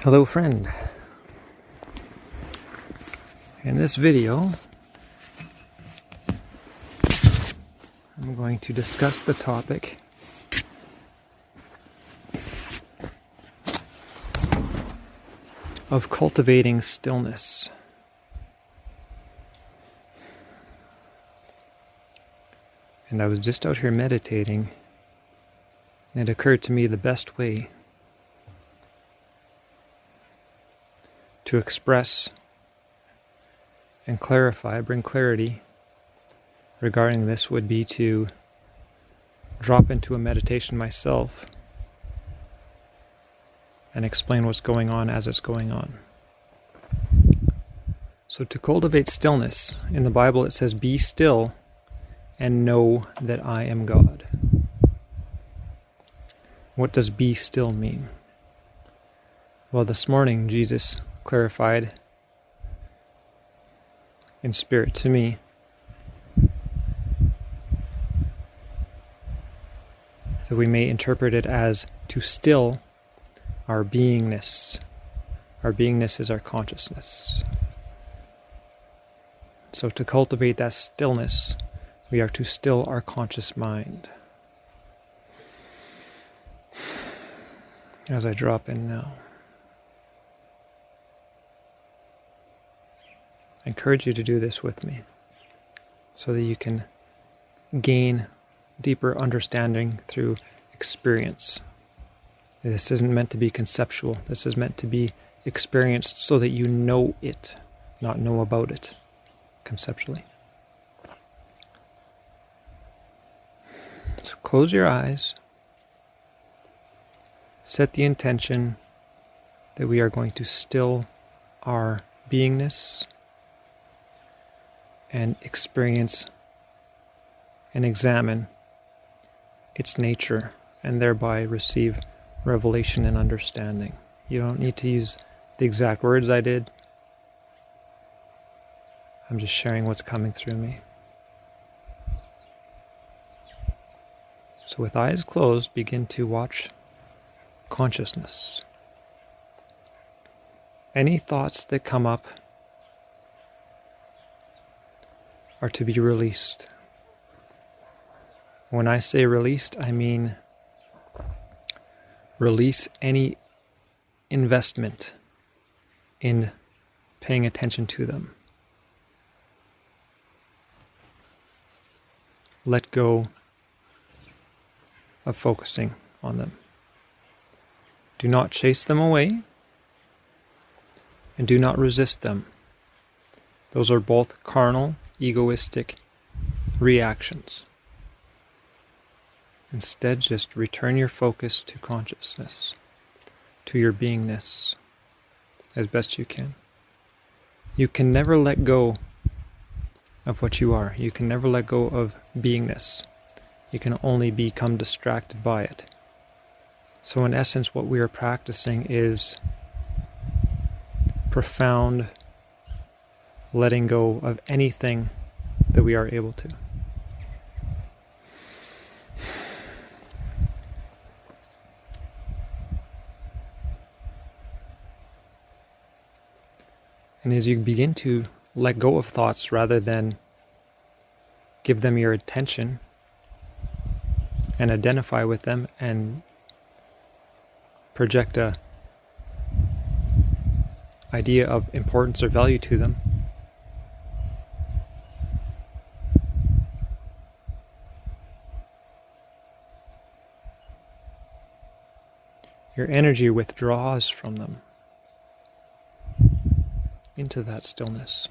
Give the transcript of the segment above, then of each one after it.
Hello friend. In this video, I'm going to discuss the topic of cultivating stillness. And I was just out here meditating, and it occurred to me the best way to express and clarify, bring clarity regarding this would be to drop into a meditation myself and explain what's going on as it's going on. So to cultivate stillness, in the Bible it says, "Be still and know that I am God." What does be still mean? Well, this morning Jesus clarified in spirit to me that we may interpret it as to still our beingness. Our beingness is our consciousness. So to cultivate that stillness, we are to still our conscious mind. As I drop in now, I encourage you to do this with me so that you can gain deeper understanding through experience. This isn't meant to be conceptual. This is meant to be experienced so that you know it, not know about it conceptually. So close your eyes. Set the intention that we are going to still our beingness and experience and examine its nature, and thereby receive revelation and understanding. You don't need to use the exact words I did. I'm just sharing what's coming through me. So with eyes closed, begin to watch consciousness. Any thoughts that come up are to be released. When I say released, I mean release any investment in paying attention to them. Let go of focusing on them. Do not chase them away, and do not resist them. Those are both carnal, egoistic reactions. Instead, just return your focus to consciousness, to your beingness, as best you can. You can never let go of what you are. You can never let go of beingness. You can only become distracted by it. So in essence, what we are practicing is profound letting go of anything that we are able to. And as you begin to let go of thoughts rather than give them your attention and identify with them and project a idea of importance or value to them, your energy withdraws from them into that stillness.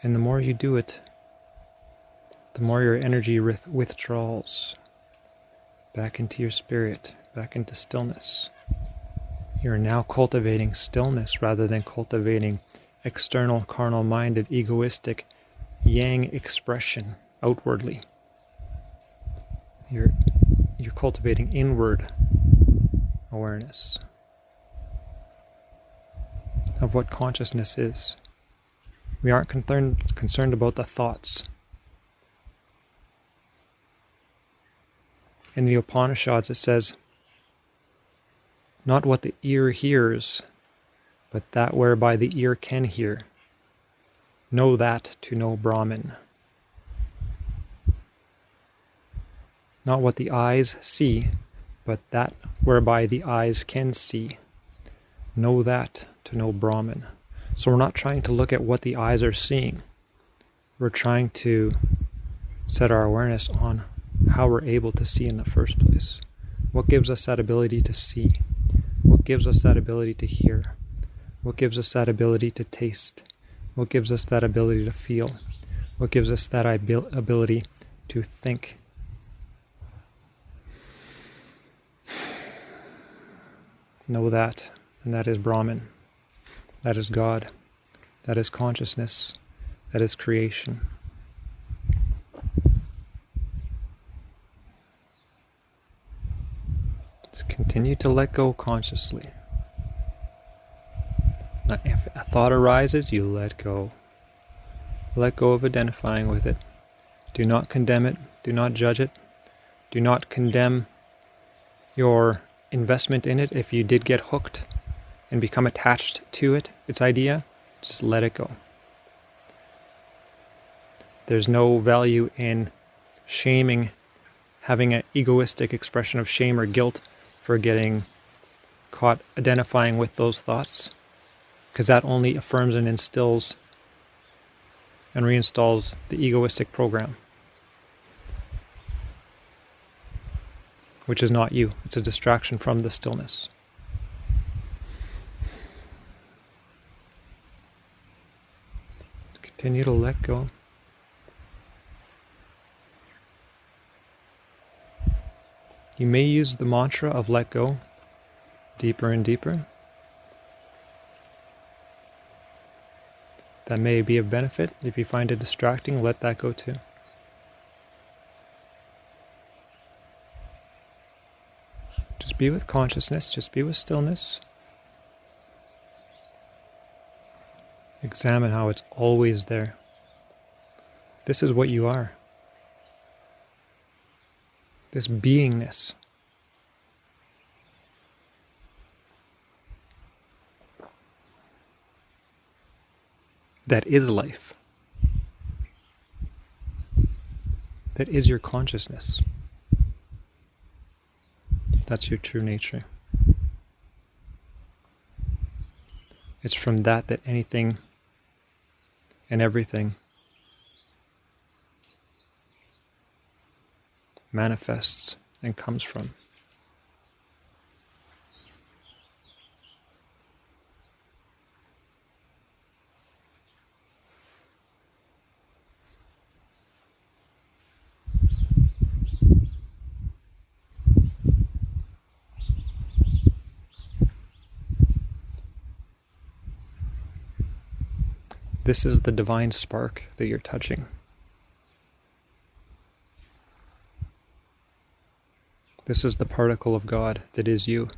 And the more you do it, the more your energy withdraws back into your spirit, back into stillness. You're now cultivating stillness rather than cultivating external, carnal-minded, egoistic, yang expression outwardly. You're cultivating inward awareness of what consciousness is. We aren't concerned about the thoughts. In the Upanishads it says, not what the ear hears, but that whereby the ear can hear. Know that to know Brahman. Not what the eyes see, but that whereby the eyes can see. Know that to know Brahman. So we're not trying to look at what the eyes are seeing. We're trying to set our awareness on how we're able to see in the first place. What gives us that ability to see? What gives us that ability to hear? What gives us that ability to taste? What gives us that ability to feel? What gives us that ability to think? Know that, and that is Brahman. That is God. That is consciousness. That is creation. Just continue to let go consciously. If a thought arises, you let go. Let go of identifying with it. Do not condemn it. Do not judge it. Do not condemn your investment in it. If you did get hooked and become attached to it, its idea, just let it go. There's no value in shaming, having an egoistic expression of shame or guilt for getting caught identifying with those thoughts, because that only affirms and instills and reinstalls the egoistic program, which is not you. It's a distraction from the stillness. Continue to let go. You may use the mantra of let go deeper and deeper. That may be of benefit. If you find it distracting, let that go too. Just be with consciousness, just be with stillness. Examine how it's always there. This is what you are. This beingness. That is life. That is your consciousness. That's your true nature. It's from that anything and everything manifests and comes from. This is the divine spark that you're touching. This is the particle of God that is you.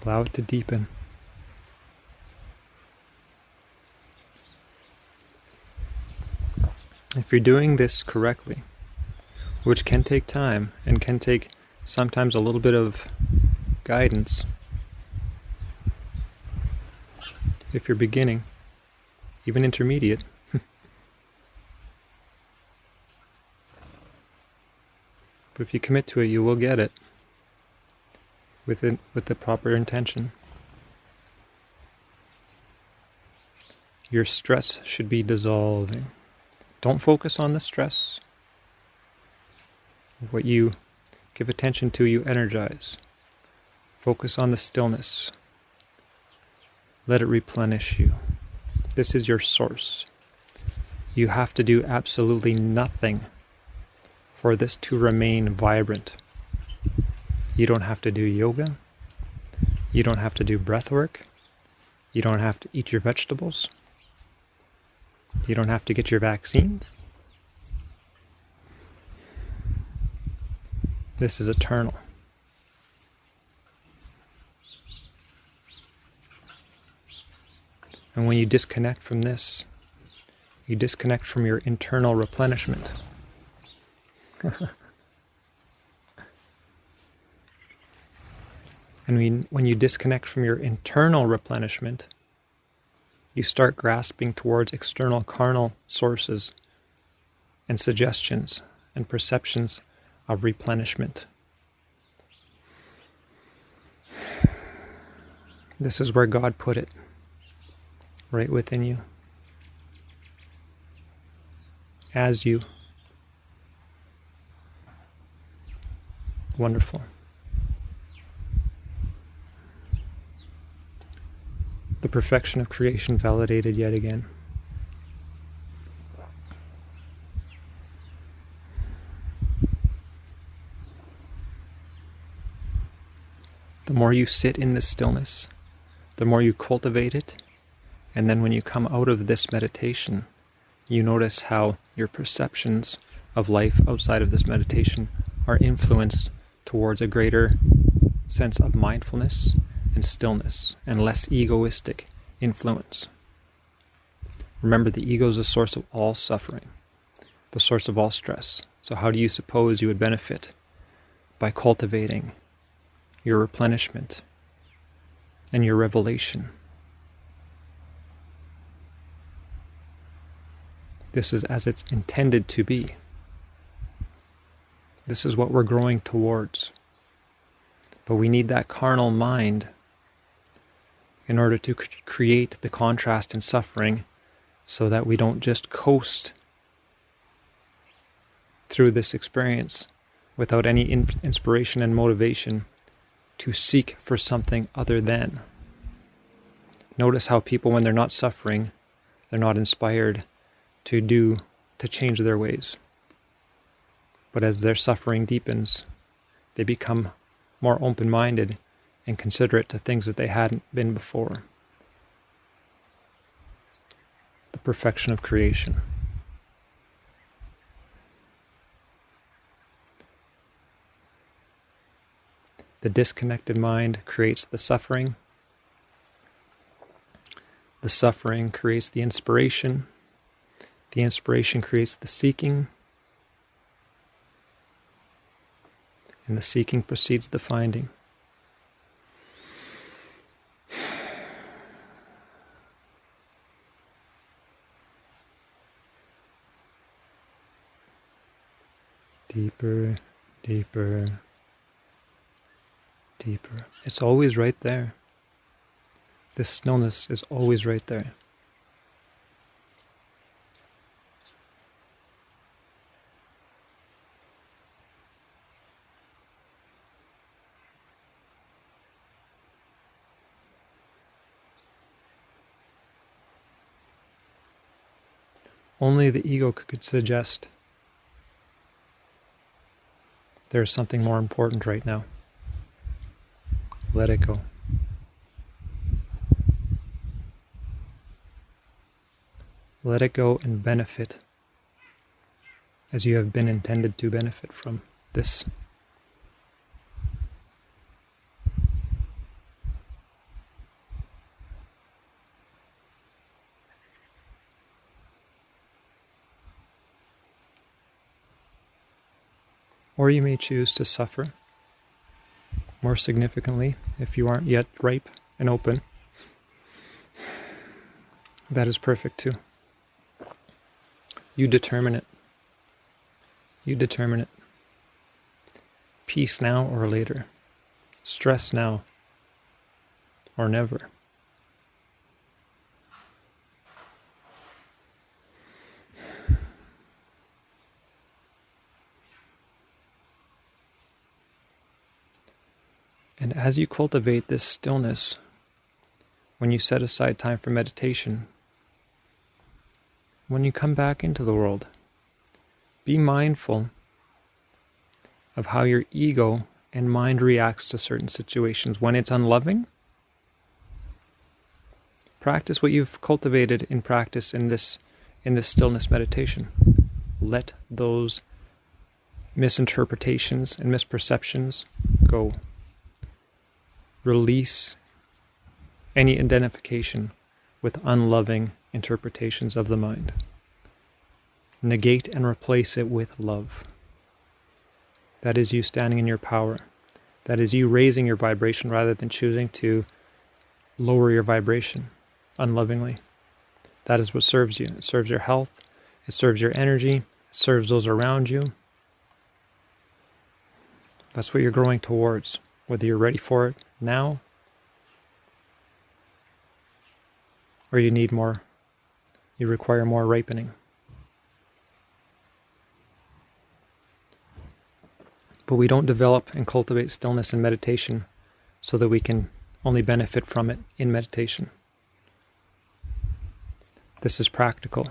Allow it to deepen. If you're doing this correctly, which can take time and can take sometimes a little bit of guidance, if you're beginning, even intermediate, but if you commit to it, you will get it with the proper intention. Your stress should be dissolving. Don't focus on the stress. What you give attention to, you energize. Focus on the stillness. Let it replenish you. This is your source. You have to do absolutely nothing for this to remain vibrant. You don't have to do yoga. You don't have to do breath work. You don't have to eat your vegetables. You don't have to get your vaccines. This is eternal. And when you disconnect from this, you disconnect from your internal replenishment. And when you disconnect from your internal replenishment, you start grasping towards external carnal sources and suggestions and perceptions of replenishment. This is where God put it, right within you, as you. Wonderful. The perfection of creation validated yet again. The more you sit in this stillness, the more you cultivate it, and then when you come out of this meditation, you notice how your perceptions of life outside of this meditation are influenced towards a greater sense of mindfulness and stillness and less egoistic influence. Remember, the ego is the source of all suffering, the source of all stress. So how do you suppose you would benefit by cultivating your replenishment and your revelation? This is as it's intended to be. This is what we're growing towards. But we need that carnal mind in order to create the contrast in suffering so that we don't just coast through this experience without any inspiration and motivation to seek for something other than. Notice how people, when they're not suffering, they're not inspired to change their ways. But as their suffering deepens, they become more open-minded and considerate to things that they hadn't been before. The perfection of creation. The disconnected mind creates the suffering. The suffering creates the inspiration. The inspiration creates the seeking. And the seeking precedes the finding. Deeper, deeper, deeper. It's always right there. This stillness is always right there. Only the ego could suggest there's something more important right now. Let it go. Let it go and benefit as you have been intended to benefit from this. Or you may choose to suffer more significantly if you aren't yet ripe and open. That is perfect too. You determine it. You determine it. Peace now or later. Stress now or never. And as you cultivate this stillness, when you set aside time for meditation, when you come back into the world, be mindful of how your ego and mind reacts to certain situations. When it's unloving, practice what you've cultivated in practice in this stillness meditation. Let those misinterpretations and misperceptions go. Release any identification with unloving interpretations of the mind. Negate and replace it with love. That is you standing in your power. That is you raising your vibration rather than choosing to lower your vibration unlovingly. That is what serves you. It serves your health. It serves your energy. It serves those around you. That's what you're growing towards, whether you're ready for it now or you need more, you require more ripening. But we don't develop and cultivate stillness in meditation so that we can only benefit from it in meditation. This is practical.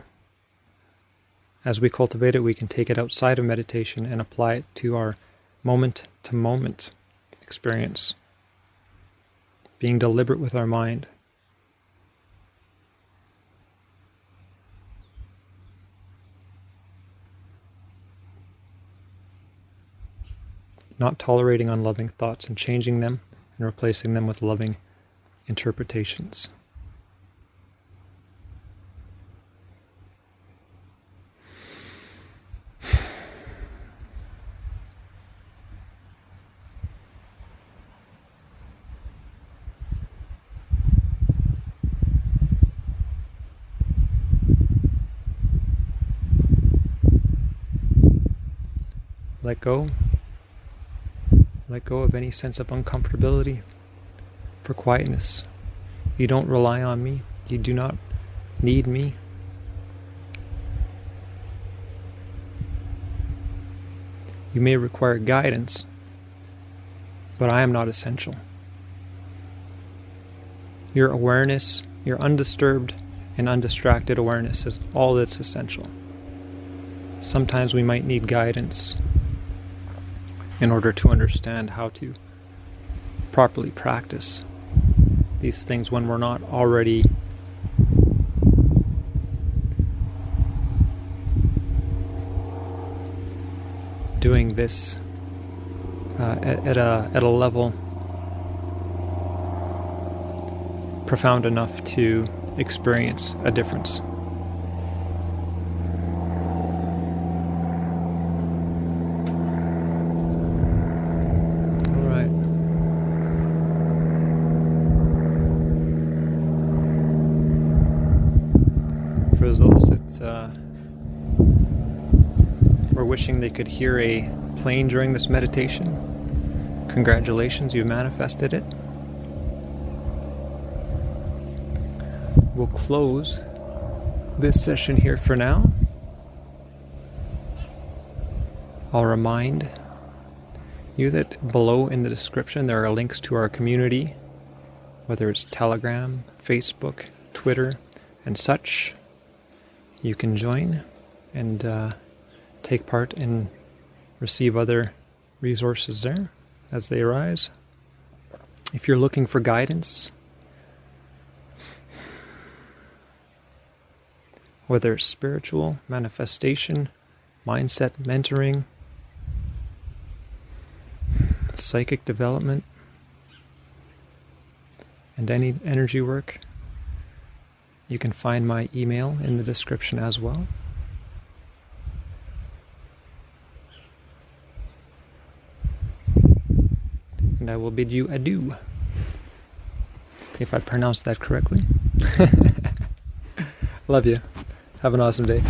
As we cultivate it, we can take it outside of meditation and apply it to our moment-to-moment experience. Being deliberate with our mind. Not tolerating unloving thoughts and changing them and replacing them with loving interpretations. Let go. Let go of any sense of uncomfortability for quietness. You don't rely on me. You do not need me. You may require guidance, but I am not essential. Your awareness, your undisturbed and undistracted awareness is all that's essential. Sometimes we might need guidance in order to understand how to properly practice these things when we're not already doing this at a level profound enough to experience a difference. For those that were wishing they could hear a plane during this meditation, congratulations, you manifested it. We'll close this session here for now. I'll remind you that below in the description there are links to our community, whether it's Telegram, Facebook, Twitter, and such. You can join and take part and receive other resources there as they arise. If you're looking for guidance, whether it's spiritual, manifestation, mindset, mentoring, psychic development, and any energy work, you can find my email in the description as well. And I will bid you adieu, if I pronounced that correctly. Love you. Have an awesome day.